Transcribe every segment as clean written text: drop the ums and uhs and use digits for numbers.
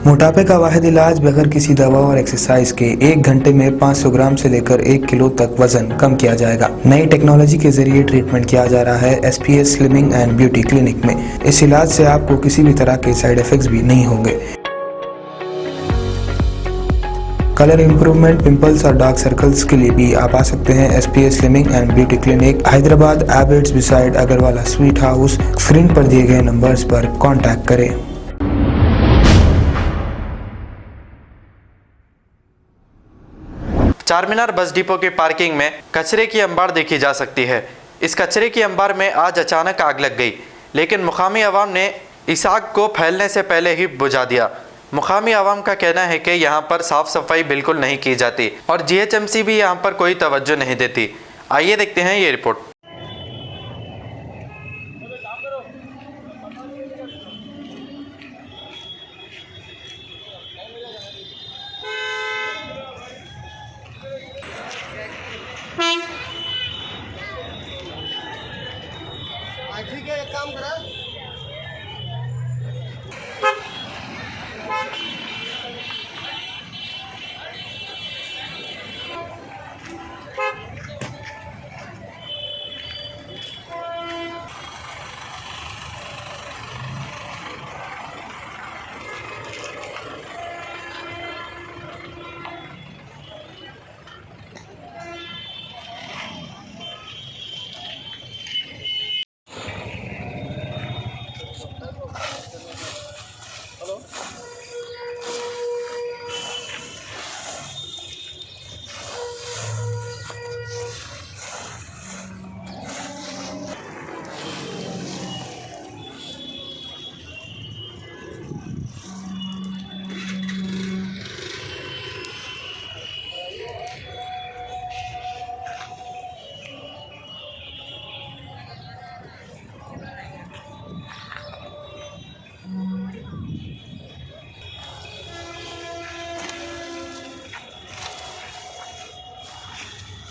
मोटापे का वाहिद इलाज बगैर किसी दवा और एक्सरसाइज के 1 घंटे में 500 ग्राम से लेकर 1 किलो तक वजन कम किया जाएगा। नई टेक्नोलॉजी के जरिए ट्रीटमेंट किया जा रहा है SPS slimming and beauty clinic में। इस इलाज से आपको किसी भी तरह के साइड इफेक्ट्स भी नहीं होंगे। कलर इंप्रूवमेंट, पिंपल्स और डार्क सर्कल्स के लिए भी आप आ सकते हैं SPS slimming and beauty clinic, Hyderabad, Abids beside Agarwala sweet house. Screen पर दिए गए नंबर्स पर कॉन्टैक्ट करें। चारमीनार बस डिपो की पार्किंग में कचरे की अंबार देखी जा सकती है। इस कचरे की अंबार में आज अचानक आग लग गई, लेकिन मुकामी अवाम ने इस आग को फैलने से पहले ही बुझा दिया। मुकामी अवाम का कहना है कि यहाँ पर साफ सफाई बिल्कुल नहीं की जाती और GHMC भी यहाँ पर कोई तवज्जो नहीं देती। आइए देखते हैं ये रिपोर्ट। ठीक है, एक काम करा।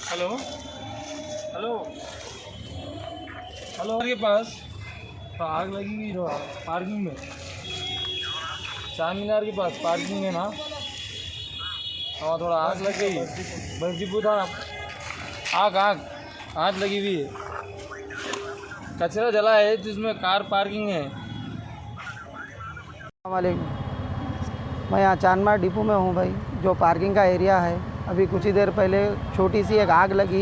हेलो हेलो हेलो के पास तो आग लगी हुई है पार्किंग में, चारमीनार के पास पार्किंग में ना। और थोड़ा आग लग गई, बस डिपो था। आग आग आग लगी हुई है, कचरा जला है जिसमें कार पार्किंग है। वालेकुम, मैं यहाँ चारमीनार डिपो में हूँ भाई, जो पार्किंग का एरिया है। अभी कुछ ही देर पहले छोटी सी एक आग लगी।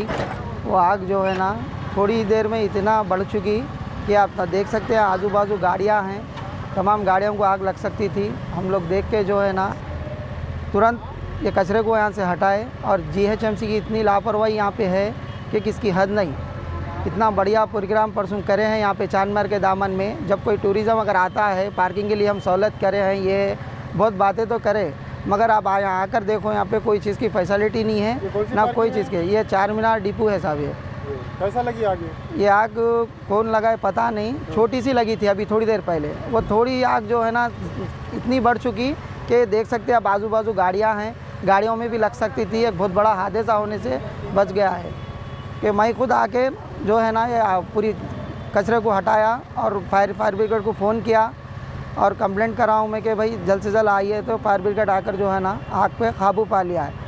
वो आग जो है ना थोड़ी देर में इतना बढ़ चुकी कि आप देख सकते हैं आजू बाजू गाड़ियाँ हैं, तमाम गाड़ियों को आग लग सकती थी। हम लोग देख के जो है ना तुरंत ये कचरे को यहाँ से हटाए। और GHMC की इतनी लापरवाही यहाँ पे है कि किसकी हद नहीं। इतना बढ़िया प्रोग्राम परसों करे हैं यहाँ पे चारमीनार के दामन में। जब कोई टूरिज़्म अगर आता है, पार्किंग के लिए हम सहूलत करे हैं, ये बहुत बातें तो करें, मगर आप यहाँ आकर देखो यहाँ पे कोई चीज़ की फैसिलिटी नहीं है ना, कोई चीज़ की। ये चारमीनार डिपो है साहब। ये कैसा लगी आग? ये आग कौन लगाए पता नहीं, छोटी सी लगी थी अभी थोड़ी देर पहले। वो थोड़ी आग जो है ना इतनी बढ़ चुकी कि देख सकते हैं आप आजू बाजू गाड़ियाँ हैं, गाड़ियों में भी लग सकती थी। एक बहुत बड़ा हादसा होने से बच गया है कि मैं खुद आके जो है ना ये पूरी कचरे को हटाया और फायर ब्रिगेड को फ़ोन किया और कंप्लेंट कराऊँ मैं कि भाई जल्द से जल्द आइए। तो फायर ब्रिगेड आकर जो है ना आग पे काबू पा लिया है।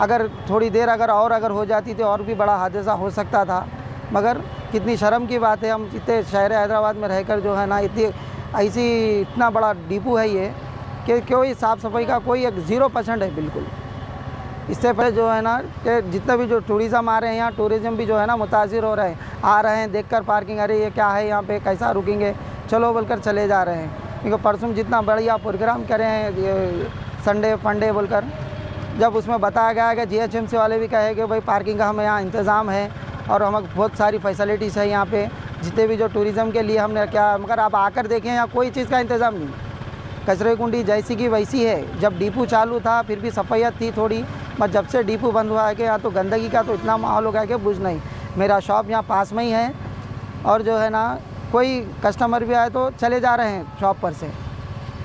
अगर थोड़ी देर अगर हो जाती तो और भी बड़ा हादसा हो सकता था। मगर कितनी शर्म की बात है, हम इतने शहर हैदराबाद में रहकर जो है ना इतना बड़ा डिपो है ये कि कोई साफ़ सफाई का कोई 0% है बिल्कुल। इससे पहले जो है ना कि जितने भी जो टूरिज़्म आ रहे हैं यहाँ, टूरिज़्म भी जो है ना मुतासिर हो रहे हैं। आ रहे हैं देखकर पार्किंग, अरे ये क्या है यहाँ पे, कैसा रुकेंगे, चलो बोलकर चले जा रहे हैं। क्योंकि परसों जितना बढ़िया प्रोग्राम करे हैं संडे फंडे बोलकर, जब उसमें बताया गया है कि GHMC वाले भी कहे कि भाई पार्किंग का हमें यहाँ इंतज़ाम है और हमें बहुत सारी फैसिलिटीज़ है यहाँ पे जितने भी जो टूरिज़्म के लिए हमने क्या। मगर आप आकर देखें यहाँ कोई चीज़ का इंतज़ाम नहीं। कचरे कुंडी जैसी की वैसी है। जब डिपो चालू था फिर भी सफाइयत थी थोड़ी, मगर जब से डिपो बंद हुआ है कि यहाँ तो गंदगी का तो इतना माहौल हो गया कि बुझ नहीं। मेरा शॉप यहाँ पास में ही है और जो है ना कोई कस्टमर भी आए तो चले जा रहे हैं शॉप पर से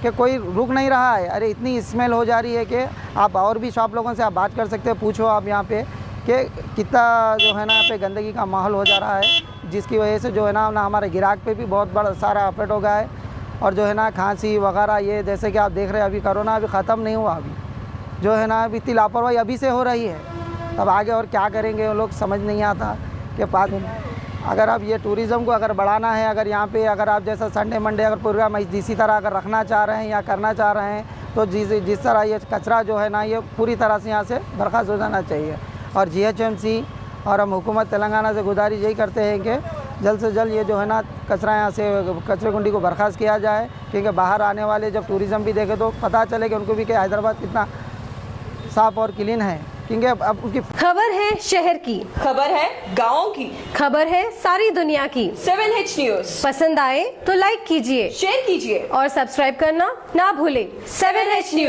कि कोई रुक नहीं रहा है। अरे इतनी स्मेल हो जा रही है कि आप और भी शॉप लोगों से आप बात कर सकते हैं, पूछो आप यहाँ पे कि कितना जो है ना यहाँ पे गंदगी का माहौल हो जा रहा है, जिसकी वजह से जो है ना हमारे ग्राहक पे भी बहुत बड़ा सारा अफेक्ट हो गया है। और जो है ना खांसी वगैरह, ये जैसे कि आप देख रहे हैं अभी कोरोना अभी ख़त्म नहीं हुआ, अभी जो है ना अभी इतनी लापरवाही अभी से हो रही है। अब आगे और क्या करेंगे वो लोग समझ नहीं आता कि बाद अगर आप ये टूरिज़्म को अगर बढ़ाना है, अगर यहाँ पे अगर आप जैसा संडे मंडे अगर प्रोग्राम इसी तरह अगर रखना चाह रहे हैं या करना चाह रहे हैं, तो जिस तरह ये कचरा जो है ना ये पूरी तरह से यहाँ से बर्खास्त हो जाना चाहिए। और GHMC और हम हुकूमत तेलंगाना से गुजारिश यही करते हैं कि जल्द से जल्द ये जो है ना कचरा यहाँ से कचरे कुंडी को बर्खास्त किया जाए, क्योंकि बाहर आने वाले जब टूरिज़्म भी देखे तो पता चले कि उनको भी कि हैदराबाद कितना साफ़ और क्लीन है, क्योंकि अब उनकी खबर है शहर की, खबर है गाँव की, खबर है सारी दुनिया की। 7H न्यूज़ पसंद आए तो लाइक कीजिए, शेयर कीजिए और सब्सक्राइब करना ना भूलें। 7H news.